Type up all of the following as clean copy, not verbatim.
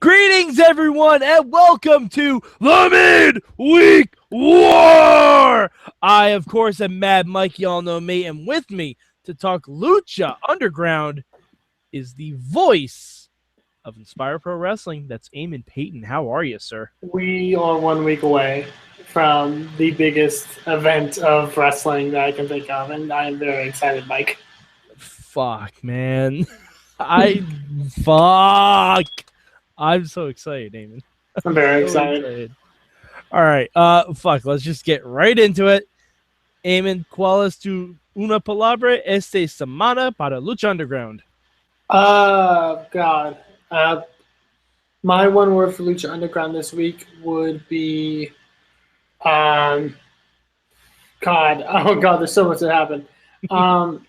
Greetings, everyone, and welcome to the Midweek War! I, of course, am Mad Mike, y'all know me, and with me to talk Lucha Underground is the voice of Inspire Pro Wrestling. That's Eamon Paton. How are you, sir? We are 1 week away from the biggest event of wrestling that I can think of, and I am very excited, Mike. Fuck, man. I'm so excited, Eamon. I'm very excited. All right, let's just get right into it. Eamon, ¿cuál es tu una palabra esta semana para Lucha Underground? God. My one word for Lucha Underground this week would be, God. Oh, God, there's so much that happened. I'll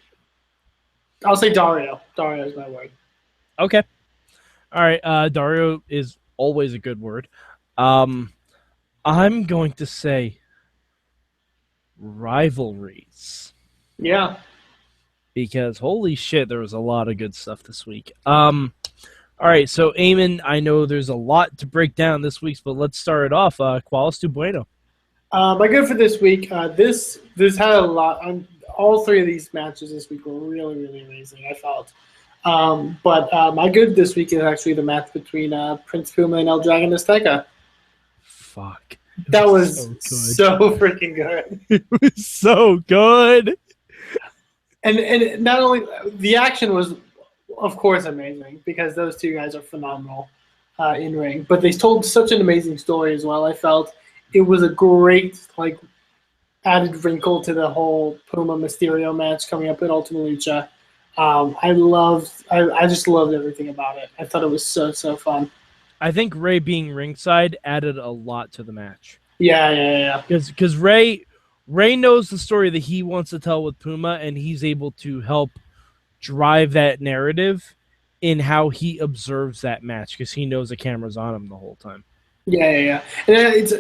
say Dario. Dario is my word. Okay. All right, Dario is always a good word. I'm going to say rivalries. Yeah. Because holy shit, there was a lot of good stuff this week. All right, so Eamon, I know there's a lot to break down this week, but let's start it off. ¿Cuál es tu bueno? My good for this week. This had a lot. All three of these matches this week were really, really amazing, I felt. But my good this week is actually the match between Prince Puma and El Dragon Azteca. Fuck. That was so freaking good. It was so good. And not only the action was, of course, amazing because those two guys are phenomenal in ring. But they told such an amazing story as well. I felt it was a great added wrinkle to the whole Puma Mysterio match coming up at Ultima Lucha. I just loved everything about it. I thought it was so fun. I think Rey being ringside added a lot to the match. Yeah. Because Rey knows the story that he wants to tell with Puma, and he's able to help drive that narrative in how he observes that match because he knows the camera's on him the whole time. Yeah. And it's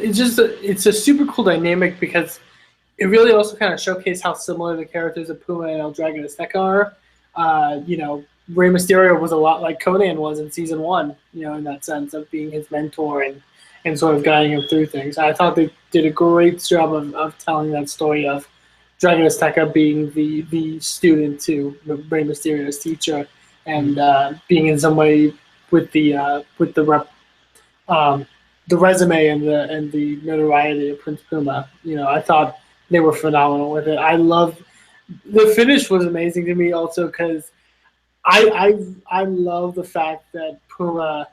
a super cool dynamic because it really also kind of showcased how similar the characters of Puma and El Dragon Azteca are. Rey Mysterio was a lot like Conan was in season 1, in that sense of being his mentor and sort of guiding him through things. I thought they did a great job of telling that story of Dragon Azteca being the student to Rey Mysterio's teacher and being in some way with the resume and the notoriety of Prince Puma. I thought they were phenomenal with it. I love the finish was amazing to me also because I love the fact that Puma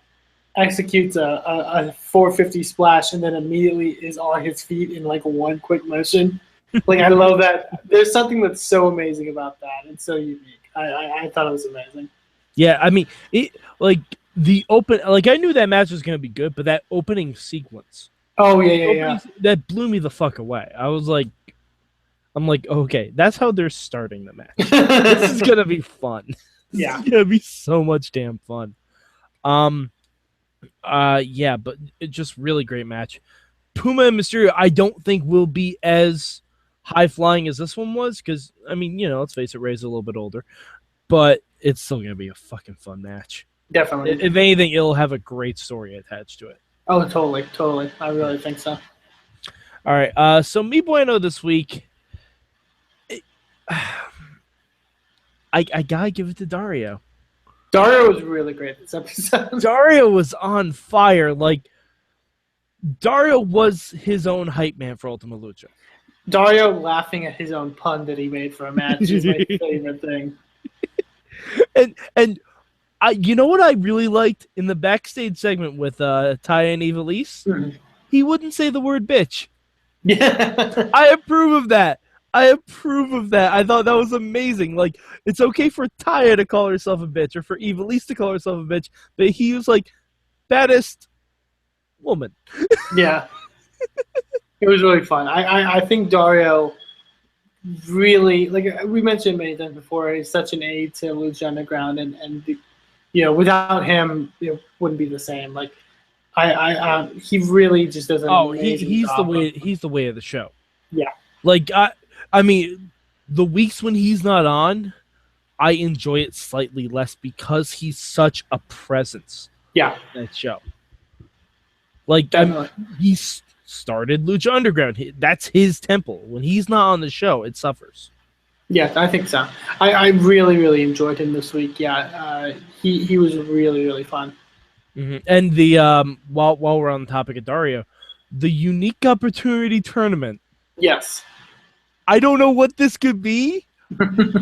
executes a 450 splash and then immediately is on his feet in like one quick motion. I love that. There's something that's so amazing about that and so unique. I thought it was amazing. Yeah, I mean, I knew that match was going to be good, but that opening sequence. Oh, yeah. That blew me the fuck away. I'm like, okay, that's how they're starting the match. This is going to be fun. Yeah. It's going to be so much damn fun. Yeah, but it's just really great match. Puma and Mysterio, I don't think will be as high-flying as this one was because, I mean, let's face it, Rey's a little bit older, but it's still going to be a fucking fun match. Definitely. If anything, it'll have a great story attached to it. Oh, totally. I really think so. All right, so mi bueno this week, I gotta give it to Dario. Dario was really great this episode. Dario was on fire. Dario was his own hype man for Ultima Lucha. Dario laughing at his own pun that he made for a match is my favorite thing. And you know what I really liked in the backstage segment with Taya and Ivelisse? Mm-hmm. He wouldn't say the word bitch. Yeah. I approve of that. I thought that was amazing. It's okay for Taya to call herself a bitch or for Ivelisse to call herself a bitch, but he was like, baddest woman. Yeah. It was really fun. I think Dario really, we mentioned many times before, he's such an aid to Lucha Underground, and without him, it wouldn't be the same. He really just doesn't. Oh, he's the way of the show. Yeah. I mean, the weeks when he's not on, I enjoy it slightly less because he's such a presence. Yeah. In that show. Like, Definitely. he started Lucha Underground. That's his temple. When he's not on the show, it suffers. Yeah, I think so. I really, really enjoyed him this week. Yeah, he was really, really fun. Mm-hmm. And the while we're on the topic of Dario, the unique opportunity tournament. Yes. I don't know what this could be.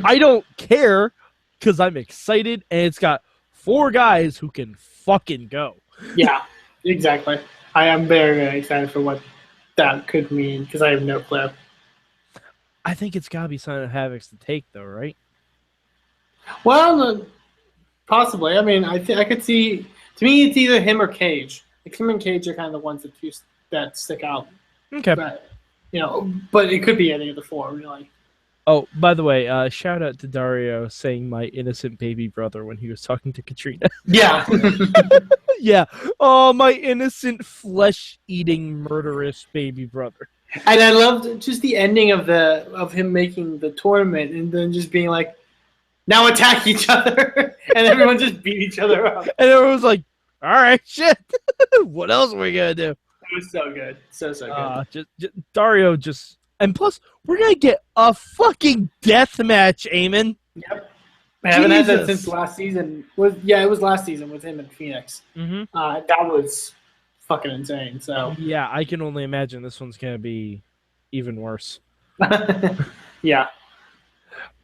I don't care because I'm excited, and it's got 4 guys who can fucking go. Yeah, exactly. I am very, very excited for what that could mean because I have no clue. I think it's got to be Son of Havoc's to take, though, right? Well, possibly. I mean, I could see. To me, it's either him or Cage. Like him and Cage are kind of the ones that stick out. Okay. But but it could be any of the 4, really. Oh, by the way, shout out to Dario saying my innocent baby brother when he was talking to Catrina. Yeah. Yeah. Oh, my innocent flesh-eating murderous baby brother. And I loved just the ending of him making the tournament and then just being like, now attack each other. And everyone just beat each other up. And everyone was like, all right, shit. What else are we going to do? It was so good. So good. Dario just... And plus, we're going to get a fucking death match, Eamon. Yep. I haven't had that since last season. It was last season with him in Phoenix. Mm-hmm. That was fucking insane. So yeah, I can only imagine this one's going to be even worse. Yeah.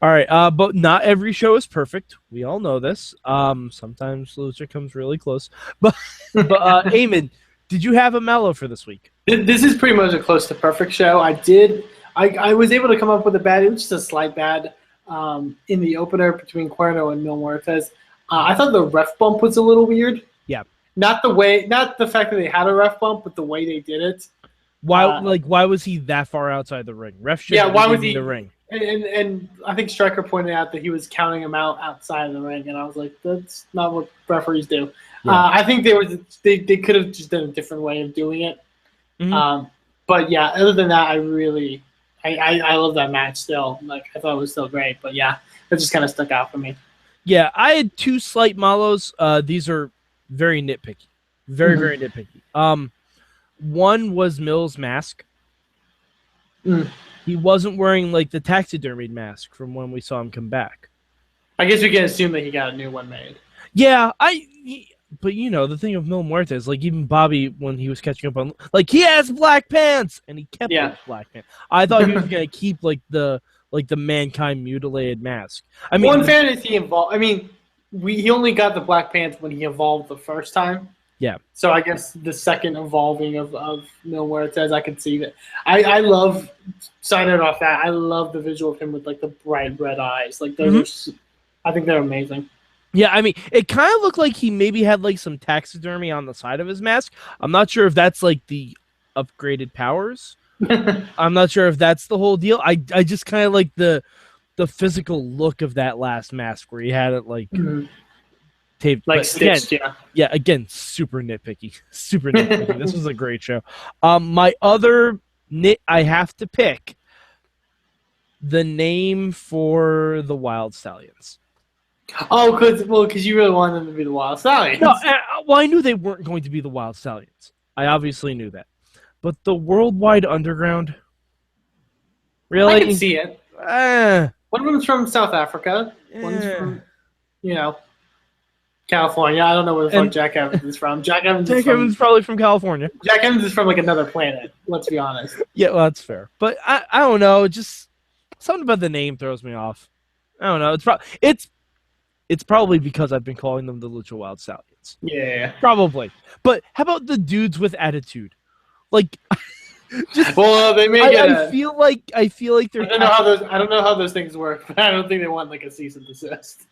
All right, but not every show is perfect. We all know this. Sometimes Lucha comes really close. But Eamon, did you have a mellow for this week? This is pretty much a close to perfect show. I was able to come up with a bad. It was just a slight bad in the opener between Cuerno and Muertes. I thought the ref bump was a little weird. Yeah. Not the fact that they had a ref bump, but the way they did it. Why was he that far outside the ring? Ref should why was be he in the ring? And I think Stryker pointed out that he was counting him out outside of the ring, and I was like, that's not what referees do. Yeah. I think they could have just done a different way of doing it. Mm-hmm. But yeah, other than that, I love that match still. Like I thought it was still great, but yeah, it just kind of stuck out for me. Yeah, I had 2 slight malos. These are very nitpicky, very nitpicky. One was Mill's mask. He wasn't wearing like the taxidermied mask from when we saw him come back. I guess we can assume that he got a new one made. Yeah, but the thing of Mil Muertes, like even Bobby when he was catching up on, like he has black pants and he kept those black pants. I thought he was gonna keep like the mankind mutilated mask. I mean, in fairness, he evolved. I mean, he only got the black pants when he evolved the first time. Yeah. So I guess the second evolving of Mil Muertes, I could see that. I love signing off that. I love the visual of him with like the bright red eyes. Like those I think they're amazing. Yeah, I mean, it kind of looked like he maybe had like some taxidermy on the side of his mask. I'm not sure if that's like the upgraded powers. I'm not sure if that's the whole deal. I just kind of like the physical look of that last mask where he had it like taped, like stitched. Yeah. Again, super nitpicky. This was a great show. My other nit I have to pick the name for the Wild Stallions. Oh, because you really wanted them to be the Wild Stallions. No, well, I knew they weren't going to be the Wild Stallions. I obviously knew that. But the Worldwide Underground, really? I can see it. One of them's from South Africa. One's from, California. I don't know where the fuck Jack Evans is from. Jack Evans is probably from California. Jack Evans is from like another planet. Let's be honest. Yeah, well, that's fair. But I don't know. Just something about the name throws me off. I don't know. It's probably because I've been calling them the Lucha Wild Stallions. Yeah. Probably. But how about the dudes with attitude? Like, they may get. I feel like they're. I don't know how those things work, but I don't think they want like a cease and desist.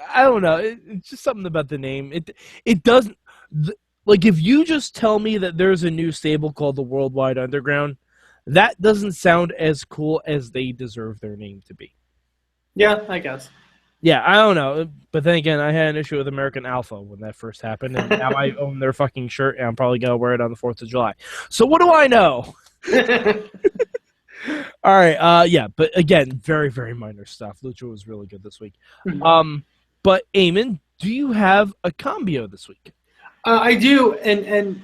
I don't know. It's just something about the name. It doesn't like if you just tell me that there's a new stable called the Worldwide Underground, that doesn't sound as cool as they deserve their name to be. Yeah, I guess. Yeah, I don't know. But then again, I had an issue with American Alpha when that first happened, and now I own their fucking shirt, and I'm probably going to wear it on the 4th of July. So what do I know? All right, yeah, but again, very, very minor stuff. Lucha was really good this week. But Eamon, do you have a combio this week? I do, and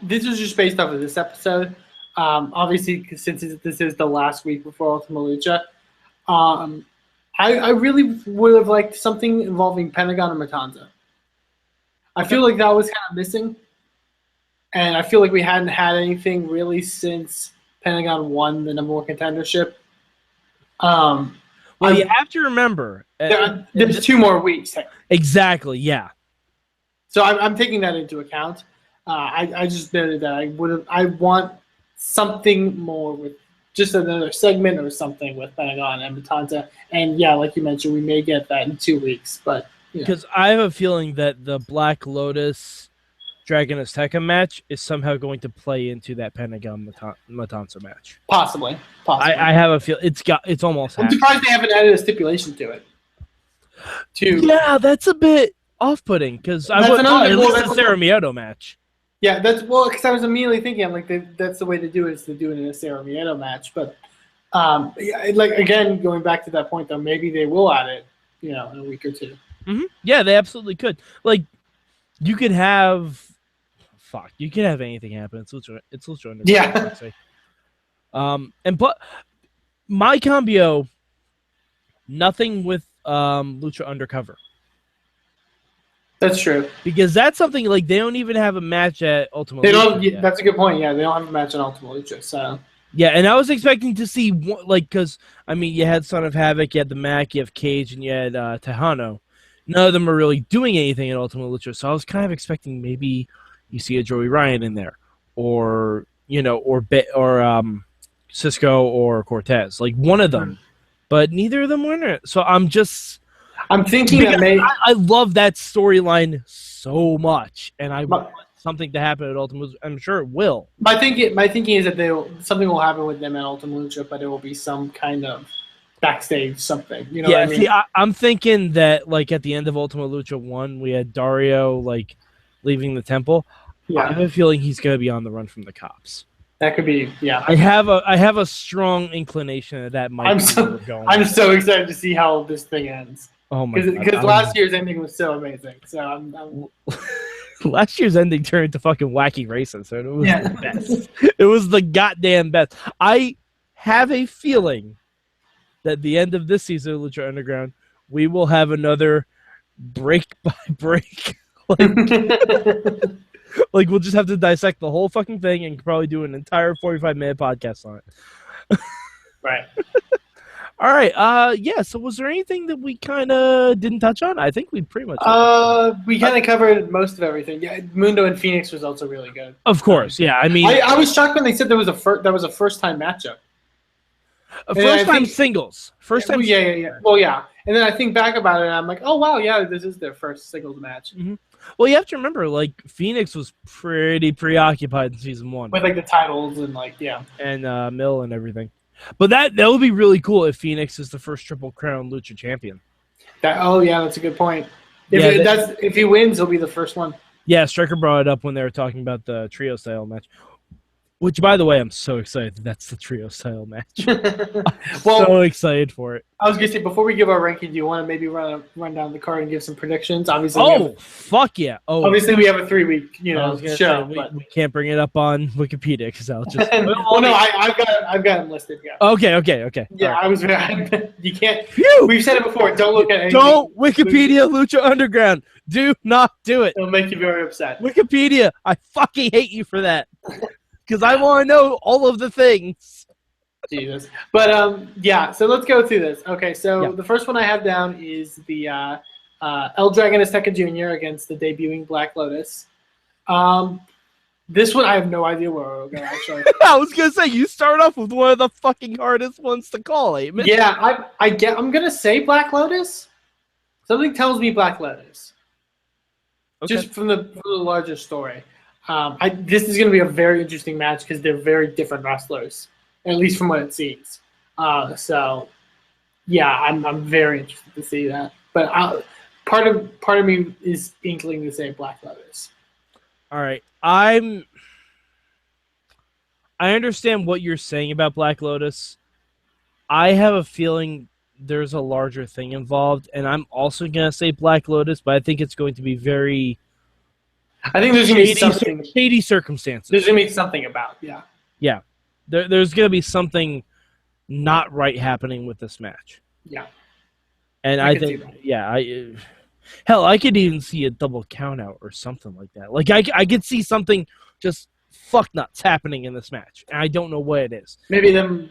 this is just based off of this episode. Obviously, since this is the last week before Ultima Lucha, um, I really would have liked something involving Pentagon and Matanza. I feel like that was kind of missing, and I feel like we hadn't had anything really since Pentagon won the number one contendership. Well, you have to remember, there's 2 more weeks. Exactly, yeah. So I'm taking that into account. I just noted that I want something more with just another segment or something with Pentagon and Matanza. And yeah, like you mentioned, we may get that in 2 weeks. But because I have a feeling that the Black Lotus Dragon Azteca match is somehow going to play into that Pentagon Matanza match. Possibly. I have a feel it's almost. I'm surprised they haven't added a stipulation to it. Yeah, that's a bit off-putting because I would at least a Cerro Miedo match. Yeah, because I was immediately thinking, I'm like, that's the way to do it, is to do it in a Cerro Miedo match. But like again, going back to that point though, maybe they will add it, in a week or 2. Mm-hmm. Yeah, they absolutely could. Like, you could have, you could have anything happen. It's Lucha Underground. Yeah. But my cambio, nothing with Lucha Undercover. That's true. Because that's something like they don't even have a match at Ultima Lucha. They don't. That's a good point. Yeah, they don't have a match at Ultima Lucha. So. Yeah, and I was expecting to see because you had Son of Havoc, you had the Mac, you have Cage, and you had Tejano. None of them are really doing anything at Ultima Lucha, so I was kind of expecting maybe you see a Joey Ryan in there, or Cisco or Cortez, like one of them, but neither of them were in it. So I'm thinking that I love that storyline so much, and I want something to happen at Ultima Lucha. I'm sure it will. My thinking is that something will happen with them at Ultima Lucha, but it will be some kind of backstage something. You know what I mean? See, I'm thinking that like at the end of Ultima Lucha 1, we had Dario like leaving the temple. Yeah. I have a feeling he's going to be on the run from the cops. That could be, yeah. I have a strong inclination that might be where we're going. I'm so excited to see how this thing ends. Oh my god! Because last year's ending was so amazing. So I'm last year's ending turned into fucking wacky racist, so it was the best. It was the goddamn best. I have a feeling that at the end of this season of Lucha Underground, we will have another break by break. Like we'll just have to dissect the whole fucking thing and probably do an entire 45-minute podcast on it. Right. All right. Yeah. So, was there anything that we kind of didn't touch on? I think we pretty much. We kind of covered most of everything. Yeah, Mundo and Phoenix was also really good. Of course. Yeah. I mean, I was shocked when they said there was a first-time matchup. First-time singles. First-time. Yeah. Well, yeah. And then I think back about it, and I'm like, oh wow, yeah, this is their first singles match. Mm-hmm. Well, you have to remember, like Phoenix was pretty preoccupied in season 1 with like the titles and and Mill and everything. But that would be really cool if Phoenix is the first Triple Crown Lucha champion. That's a good point. If he wins, he'll be the first one. Yeah, Striker brought it up when they were talking about the trio style match. Which, by the way, I'm so excited that's the trio style match. So excited for it. I was gonna say, before we give our ranking, do you want to maybe run down the card and give some predictions? Obviously. Fuck yeah! Obviously, we have a 3-week show. We can't bring it up on Wikipedia because I'll just. I've got them listed. Yeah. Okay. Yeah, right. You can't. Phew! We've said it before. Don't look at anything. Don't Wikipedia Lucha Underground. Do not do it. It'll make you very upset. Wikipedia, I fucking hate you for that. Because I want to know all of the things. Jesus. But, so let's go through this. Okay, so the first one I have down is the El Dragon Azteca Jr. against the debuting Black Lotus. This one, I have no idea where we're going, actually. I was going to say, you start off with one of the fucking hardest ones to call, Eamon. Yeah, I'm going to say Black Lotus. Something tells me Black Lotus. Okay. Just from the larger story. This is going to be a very interesting match because they're very different wrestlers, at least from what it seems. I'm very interested to see that. But part of me is inkling to say Black Lotus. All right, I understand what you're saying about Black Lotus. I have a feeling there's a larger thing involved, and I'm also going to say Black Lotus, but I think it's going to be very I think there's going to be something. Shady circumstances. There's going to be something about, yeah. Yeah. There's going to be something not right happening with this match. Yeah. And I think, hell, I could even see a double count out or something like that. Like, I could see something just fuck nuts happening in this match. And I don't know what it is. Maybe them,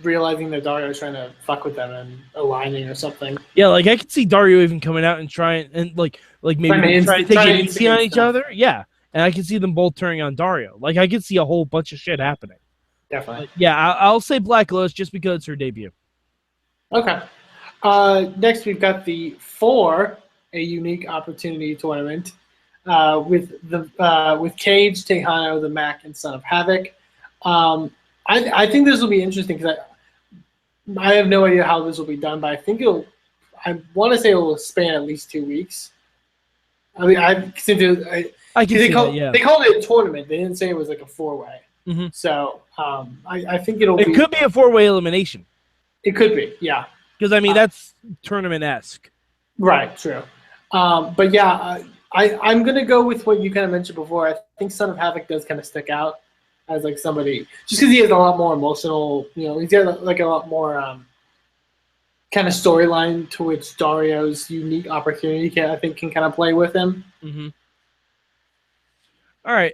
realizing that Dario is trying to fuck with them and aligning or something. Yeah, like, I could see Dario even coming out and trying, and like maybe trying to take it easy on each other. Yeah. And I could see them both turning on Dario. Like, I could see a whole bunch of shit happening. Definitely. Yeah, I'll say Black Lotus just because it's her debut. Okay. Next, we've got the a unique opportunity tournament with Cage, Tejano, the Mac, and Son of Havoc. I think this will be interesting because I have no idea how this will be done, but I think I want to say it will span at least 2 weeks. I mean, I can see they called it a tournament. They didn't say it was like a 4-way. Mm-hmm. So I think it could be a 4-way elimination. It could be, yeah. Because, I mean, that's tournament-esque. Right, true. But, yeah, I'm going to go with what you kind of mentioned before. I think Son of Havoc does kind of stick out as, like, somebody – just because he has a lot more emotional – he's got, like, a lot more kind of storyline to which Dario's unique opportunity can kind of play with him. Mm-hmm. All right.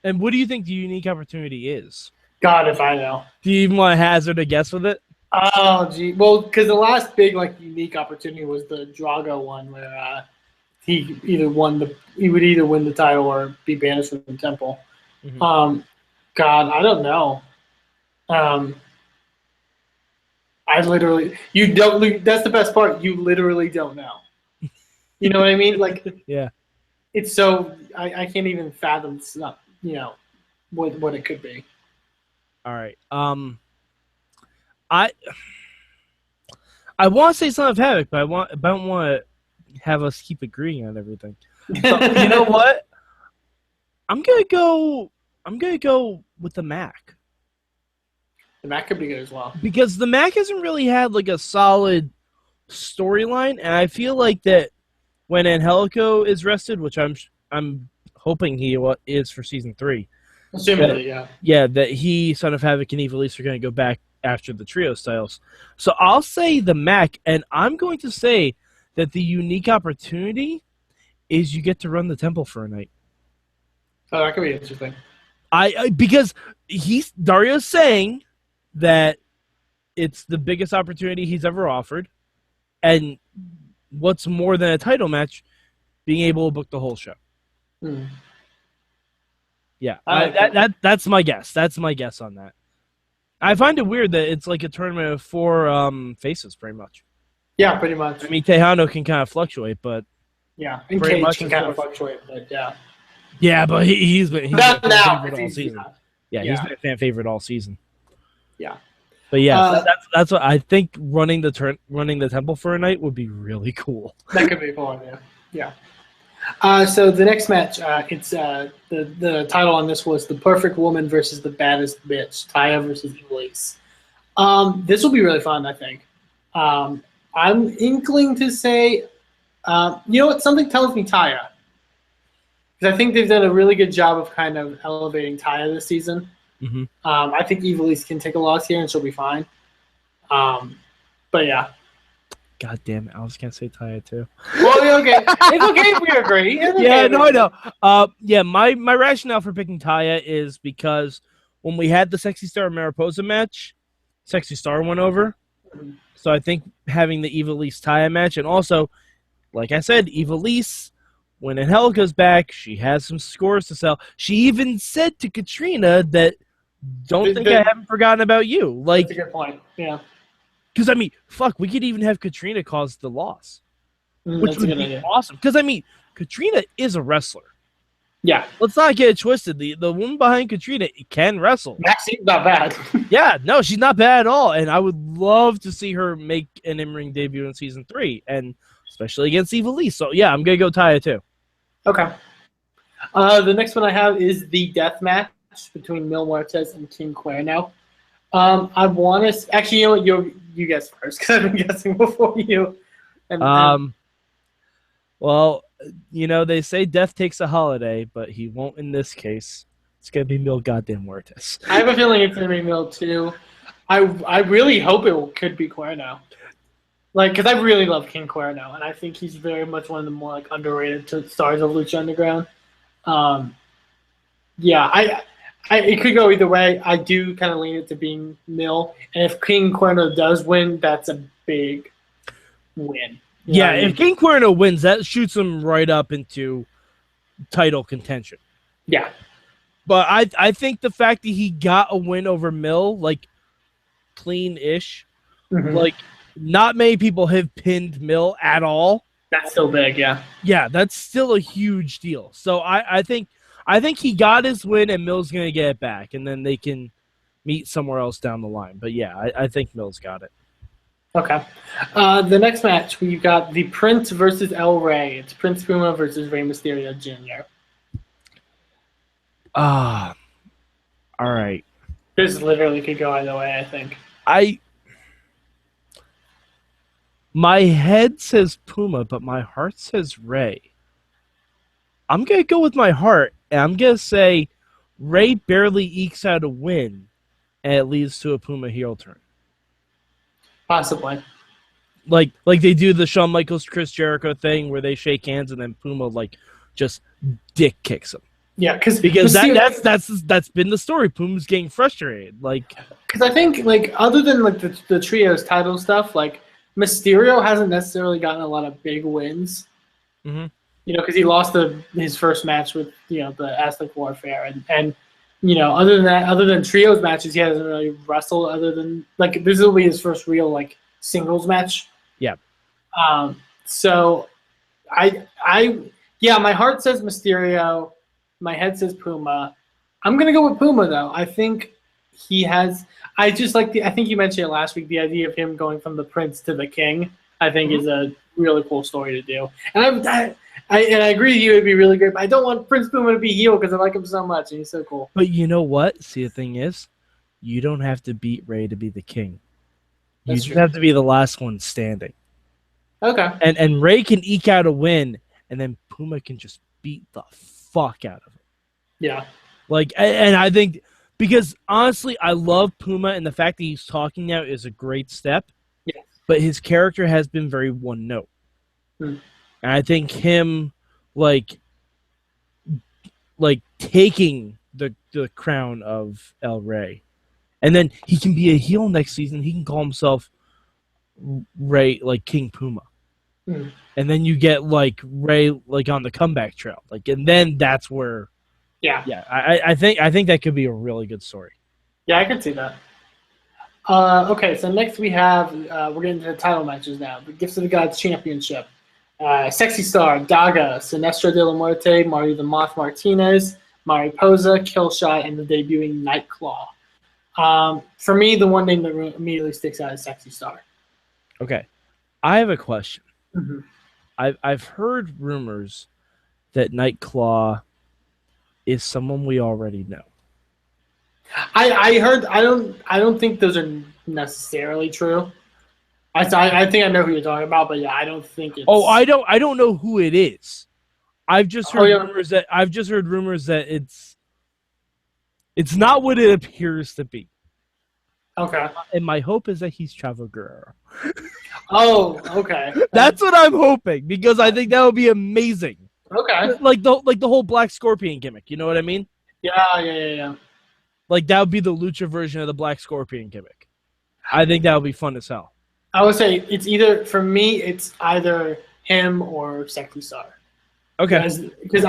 And what do you think the unique opportunity is? God, if I know. Do you even want to hazard a guess with it? Oh, gee. Well, because the last big unique opportunity was the Drago one, where he would either win the title or be banished from the temple. Mm-hmm. God, I don't know. I literally that's the best part. You literally don't know. You know what I mean? Like, yeah. It's so I can't even fathom stuff. What it could be. All right. I want to say Son of Havoc, but I don't want to have us keep agreeing on everything. So, you know what? I'm gonna go with the Mac. The Mac could be good as well. Because the Mac hasn't really had like a solid storyline, and I feel like that when Angelico is rested, which I'm hoping he is for season 3. Assumedly, yeah. Yeah, that he, Son of Havoc, and Ivelisse are going to go back after the trio styles. So I'll say the Mac, and I'm going to say that the unique opportunity is you get to run the temple for a night. Oh, that could be interesting. Because Dario's saying that it's the biggest opportunity he's ever offered, and what's more than a title match, being able to book the whole show. Yeah, that's my guess. That's my guess on that. I find it weird that it's like a tournament of 4 faces, pretty much. Yeah, pretty much. I mean, Tejano can kind of fluctuate, but yeah, and Cage can kind of fluctuate, but yeah. Yeah, but he's been a fan favorite all season. Yeah, he's been a fan favorite all season. Yeah, but yeah, that's what I think. Running the temple for a night would be really cool. That could be fun. Yeah. So the next match, it's the title on this was The Perfect Woman versus the Baddest Bitch, Taya versus Ivelisse. This will be really fun, I think. I'm inkling to say, you know what? Something tells me Taya. Because I think they've done a really good job of kind of elevating Taya this season. Mm-hmm. I think Ivelisse can take a loss here and she'll be fine. But yeah. God damn it! I was gonna say Taya too. Well, okay. It's okay if we agree. I know. Yeah, my rationale for picking Taya is because when we had the Sexy Star Mariposa match, Sexy Star went over. So I think having the Ivelisse Taya match, and also, like I said, Ivelisse, when Angelica's back, she has some scores to sell. She even said to Catrina that, "Don't think I haven't forgotten about you." Like, that's a good point. Yeah. Because, I mean, fuck, we could even have Catrina cause the loss. Which would be awesome. Because, I mean, Catrina is a wrestler. Yeah. Let's not get it twisted. The woman behind Catrina can wrestle. Maxine's not bad. Yeah, no, she's not bad at all. And I would love to see her make an in-ring debut in Season 3. And especially against Ivelisse. So, yeah, I'm going to go Taya, too. Okay. The next one I have is the death match between Muertes and King Cuerno. I want to actually, you know what? You guess first because I've been guessing before you. Well, they say death takes a holiday, but he won't in this case. It's gonna be Mil goddamn Muertes. I have a feeling it's gonna be Mill too. I really hope it could be Cuerno. Like, because I really love King Cuerno, and I think he's very much one of the more like underrated stars of Lucha Underground. Yeah, it could go either way. I do kind of lean it to being Mill, and if King Cuerno does win, that's a big win. Yeah, if King Cuerno wins, that shoots him right up into title contention. Yeah. But I think the fact that he got a win over Mill, like, clean-ish, like, not many people have pinned Mill at all. That's still big, yeah. Yeah, that's still a huge deal. So I think he got his win, and Mill's going to get it back, and then they can meet somewhere else down the line. But, yeah, I think Mill's got it. Okay. The next match, we've got the Prince versus El Rey. It's Prince Puma versus Rey Mysterio Jr. All right. This literally could go either way, I think. My head says Puma, but my heart says Rey. I'm going to go with my heart, and I'm going to say Rey barely ekes out a win, and it leads to a Puma heel turn. Possibly. Like they do the Shawn Michaels, Chris Jericho thing where they shake hands and then Puma just dick kicks him. Yeah, because that's been the story. Puma's getting frustrated. Because I think other than the trios title stuff, Mysterio hasn't necessarily gotten a lot of big wins. Mm-hmm. Because he lost his first match with the Aztec Warfare, and other than trios matches, he hasn't really wrestled. Other than this will be his first real singles match. Yeah. So, my heart says Mysterio, my head says Puma. I'm gonna go with Puma though. I think he has. I just I think you mentioned it last week. The idea of him going from the Prince to the King, I think, is a really cool story to do. And I agree with you. It'd be really great. But I don't want Prince Puma to be heel because I like him so much, and he's so cool. But you know what? See, the thing is, you don't have to beat Rey to be the King. You just have to be the last one standing. Okay. And Rey can eke out a win, and then Puma can just beat the fuck out of him. Yeah. And I think, because honestly, I love Puma, and the fact that he's talking now is a great step. Yes. But his character has been very one note. And I think him taking the crown of El Rey, and then he can be a heel next season. He can call himself Rey, King Puma. And then you get Rey on the comeback trail. And then that's where I think that could be a really good story. Yeah, I could see that. Okay, so next we have we're getting to the title matches now. The Gifts of the Gods Championship. Sexy Star, Daga, Sinestro de la Muerte, Marty the Moth Martinez, Mariposa, Killshot, and the debuting Nightclaw. For me, the one name that immediately sticks out is Sexy Star. Okay, I have a question. Mm-hmm. I've heard rumors that Nightclaw is someone we already know. I heard. I don't think those are necessarily true. I think I know who you're talking about, but yeah, I don't think it's. Oh, I don't know who it is. I've just heard rumors that it's not what it appears to be. Okay. And my hope is that he's Chavo Guerrero. Oh, okay. That's what I'm hoping, because I think that would be amazing. Okay. Like the whole Black Scorpion gimmick, you know what I mean? Yeah. That would be the Lucha version of the Black Scorpion gimmick. I think that would be fun as hell. I would say for me, it's either him or Sexy Star. Okay. Because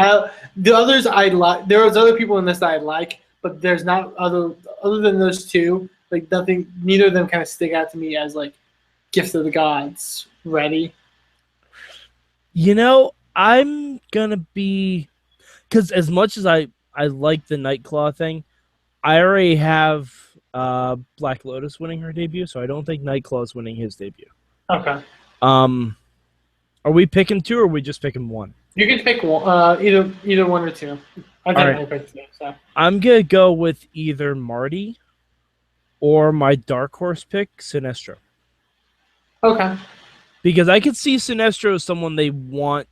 the others I like. There was other people in this that I like, but there's not other than those two. Nothing. Neither of them kind of stick out to me as Gifts of the Gods ready. I'm gonna be, because as much as I like the Nightclaw thing, I already have Black Lotus winning her debut, so I don't think Nightclaw is winning his debut. Okay. Are we picking two, or are we just picking one? You can pick one, either one or two. I think I picked two. So I'm gonna go with either Marty or my dark horse pick, Sinestro. Okay. Because I could see Sinestro as someone they want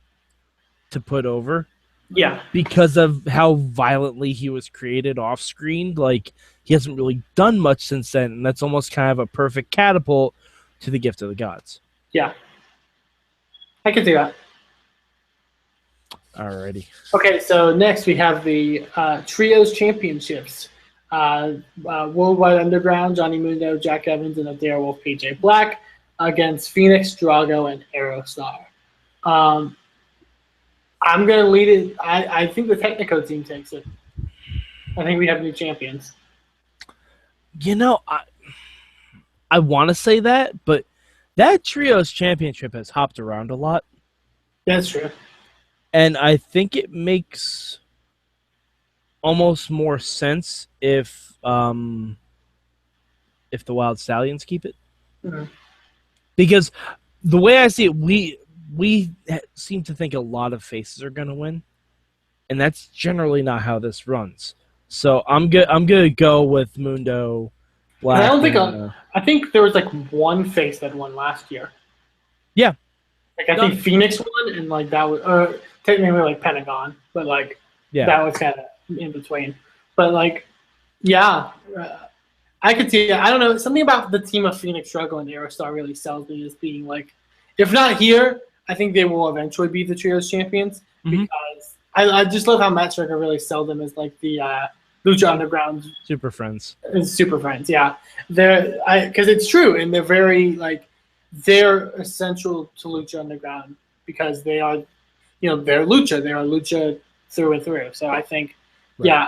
to put over. Yeah. Because of how violently he was created off screen. Like, he hasn't really done much since then, and that's almost kind of a perfect catapult to the gift of the gods. Yeah. I can do that. Alrighty. Okay, so next we have the Trios Championships. Worldwide Underground, Johnny Mundo, Jack Evans, and Adair Wolf, PJ Black against Phoenix, Drago, and Aerostar. I'm going to lead it. I think the Technico team takes it. I think we have new champions. You know, I want to say that, but that Trios Championship has hopped around a lot. That's true. And I think it makes almost more sense if the Wild Stallions keep it. Mm-hmm. Because the way I see it, we seem to think a lot of faces are going to win, and that's generally not how this runs. So I'm gonna go with Mundo Black. I don't think I think there was like one face that won last year. Yeah, like I think Phoenix won, and like that was technically like Pentagon, but like that was kind of in between. But like, yeah, I could see. I don't know, something about the team of Phoenix, Struggle, and Aerostar really sells me as being like, if not here, I think they will eventually be the Trios champions because I just love how Matt Striker really sell them as like the Lucha Underground Super Friends. Super Friends, yeah. Because it's true, and they're very like they're essential to Lucha Underground because they are, they're Lucha. They are Lucha through and through. So I think, yeah,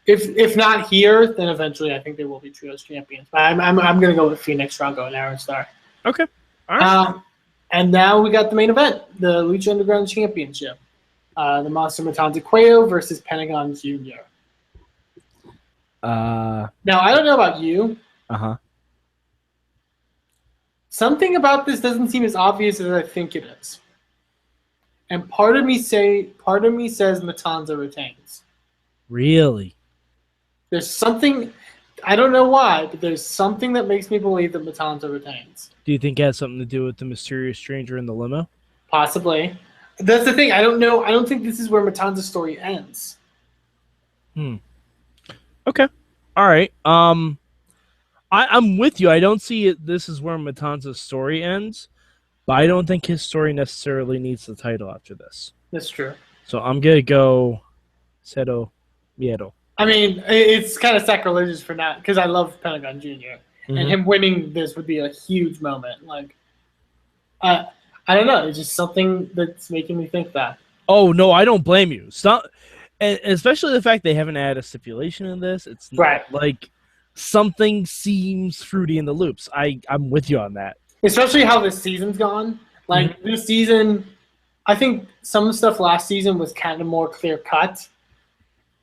if not here, then eventually I think they will be Trios champions. But I'm gonna go with Phoenix, Drago, and Aerostar. Okay, all right. And now we got the main event, the Lucha Underground Championship. The Monster Matanza Cuello versus Pentagon Jr. Now, I don't know about you. Something about this doesn't seem as obvious as I think it is. And part of me says Matanza retains. Really? There's something, I don't know why, but there's something that makes me believe that Matanza retains. Do you think it has something to do with the mysterious stranger in the limo? Possibly. That's the thing. I don't know. I don't think this is where Matanza's story ends. Okay. All right. I'm with you. I don't see it. This is where Matanza's story ends, but I don't think his story necessarily needs the title after this. That's true. So I'm gonna go Cero Miedo. I mean, it's kind of sacrilegious for that because I love Pentagon Jr. And him winning this would be a huge moment. Like, I don't know. It's just something that's making me think that. Oh no, I don't blame you. And especially the fact they haven't added a stipulation in this. It's right. Like something seems fruity in the loops. I'm with you on that. Especially how this season's gone. Like this season, I think some stuff last season was kind of more clear cut.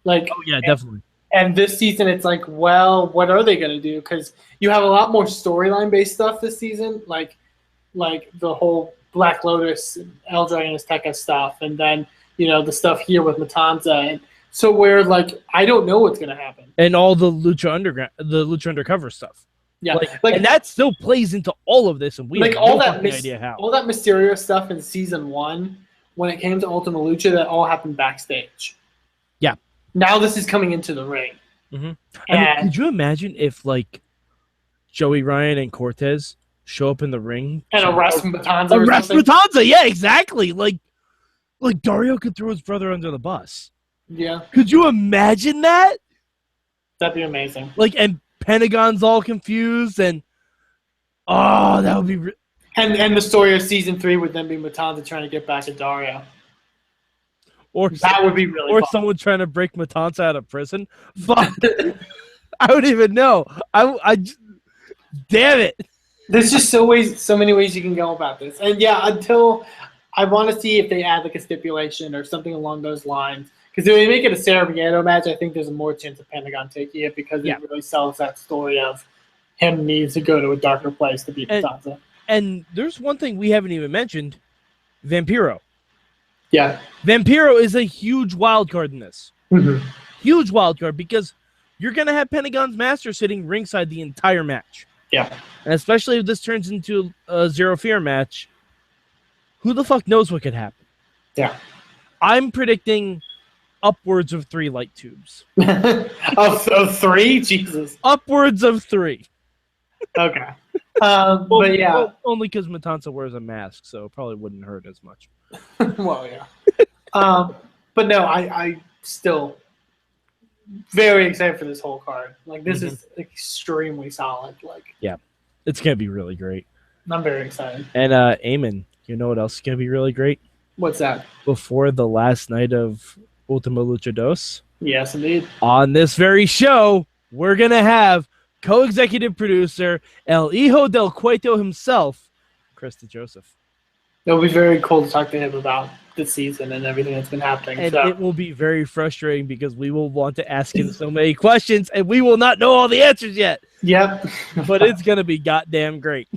Like, oh yeah, definitely. And this season, it's like, well, what are they going to do? Because you have a lot more storyline-based stuff this season, like the whole Black Lotus, El Dragon Azteca stuff, and then, the stuff here with Matanza. And so where, like, I don't know what's going to happen. And all the Lucha Underground, the Lucha Undercover stuff. Yeah. And that still plays into all of this, and we have no idea how. All that Mysterio stuff in Season 1, when it came to Ultima Lucha, that all happened backstage. Yeah. Now this is coming into the ring. I mean, could you imagine if, like, Joey Ryan and Cortez show up in the ring and arrest Matanza? Arrest Matanza, yeah, exactly. Like Dario could throw his brother under the bus. Yeah. Could you imagine that? That'd be amazing. Like, and Pentagon's all confused, and that would be. And the story of Season 3 would then be Matanza trying to get back to Dario. Or that would be really fun. Someone trying to break Matanza out of prison. Fuck. I don't even know. Damn it. There's just so many ways you can go about this. And yeah, until I want to see if they add like a stipulation or something along those lines. Because if they make it a Cero Miedo match, I think there's more chance of Pentagon taking it because it really sells that story of him needs to go to a darker place to beat Matanza. And there's one thing we haven't even mentioned, Vampiro. Yeah. Vampiro is a huge wild card in this. Huge wild card because you're going to have Pentagon's master sitting ringside the entire match. Yeah. And especially if this turns into a Zero Fear match, who the fuck knows what could happen? Yeah. I'm predicting upwards of 3 light tubes. of 3? Jesus. Upwards of 3. Okay. But yeah. Well, only because Matanza wears a mask, so it probably wouldn't hurt as much. Well, yeah. But no, I still very excited for this whole card. Like, this is extremely solid. Like, yeah, it's gonna be really great. I'm very excited. And Eamon, you know what else is gonna be really great? What's that? Before the last night of Ultima Lucha Dos. Yes, indeed. On this very show, we're gonna have co-executive producer El Hijo del Cueto himself, Chris DeJoseph. It'll be very cool to talk to him about the season and everything that's been happening. And it will be very frustrating because we will want to ask him so many questions and we will not know all the answers yet. Yep. But it's going to be goddamn great.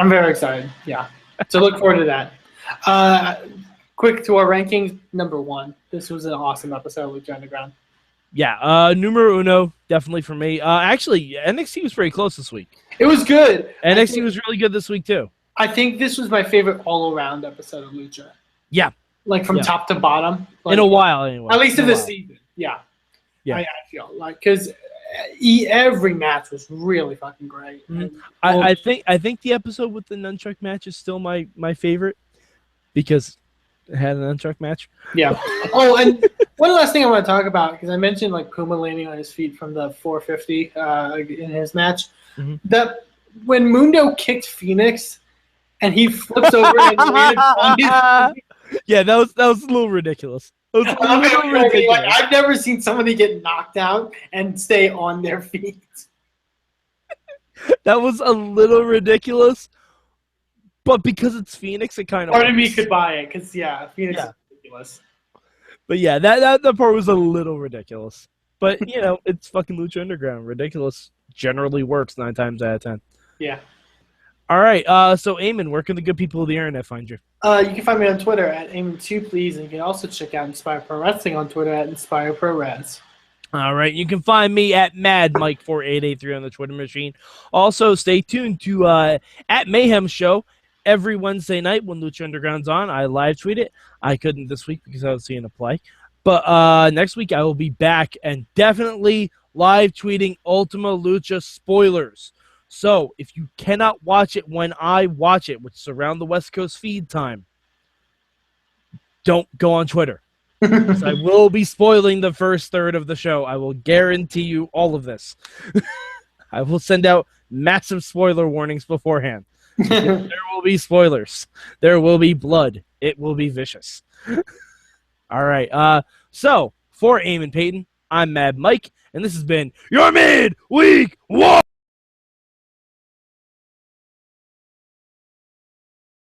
I'm very excited. Yeah. So look forward to that. Quick to our rankings. Number 1. This was an awesome episode with Lucha Underground. Yeah. Numero uno, definitely for me. Actually, NXT was pretty close this week. It was good. NXT was really good this week, too. I think this was my favorite all-around episode of Lucha. Yeah. Like, from top to bottom. Like, in a while, anyway. At least in this season. Yeah. Yeah. I feel like, because every match was really fucking great. Mm-hmm. I think the episode with the nunchuck match is still my favorite because it had a nunchuck match. Yeah. Oh, and one last thing I want to talk about, because I mentioned like Puma landing on his feet from the 450 in his match. Mm-hmm. That when Mundo kicked Phoenix and he flips over and landed on his feet. Yeah, that was a little ridiculous. Ridiculous. Like, I've never seen somebody get knocked out and stay on their feet. That was a little ridiculous, but because it's Phoenix, it kind of. Part of me could buy it because Phoenix is ridiculous. But yeah, that part was a little ridiculous. But you know, it's fucking Lucha Underground. Ridiculous generally works 9 times out of 10. Yeah. All right. So Eamon, where can the good people of the internet find you? You can find me on Twitter at Eamon2, please, and you can also check out Inspire Pro Wrestling on Twitter at Inspire Pro Res. All right. You can find me at MadMike4883 on the Twitter machine. Also, stay tuned to at Mayhem Show every Wednesday night when Lucha Underground's on. I live tweet it. I couldn't this week because I was seeing a play. But next week I will be back and definitely live tweeting Ultima Lucha spoilers. So, if you cannot watch it when I watch it, which is around the West Coast feed time, don't go on Twitter. Because I will be spoiling the first third of the show. I will guarantee you all of this. I will send out massive spoiler warnings beforehand. There will be spoilers. There will be blood. It will be vicious. All right. So, for Eamon Paton, I'm Mad Mike, and this has been your Midweek War!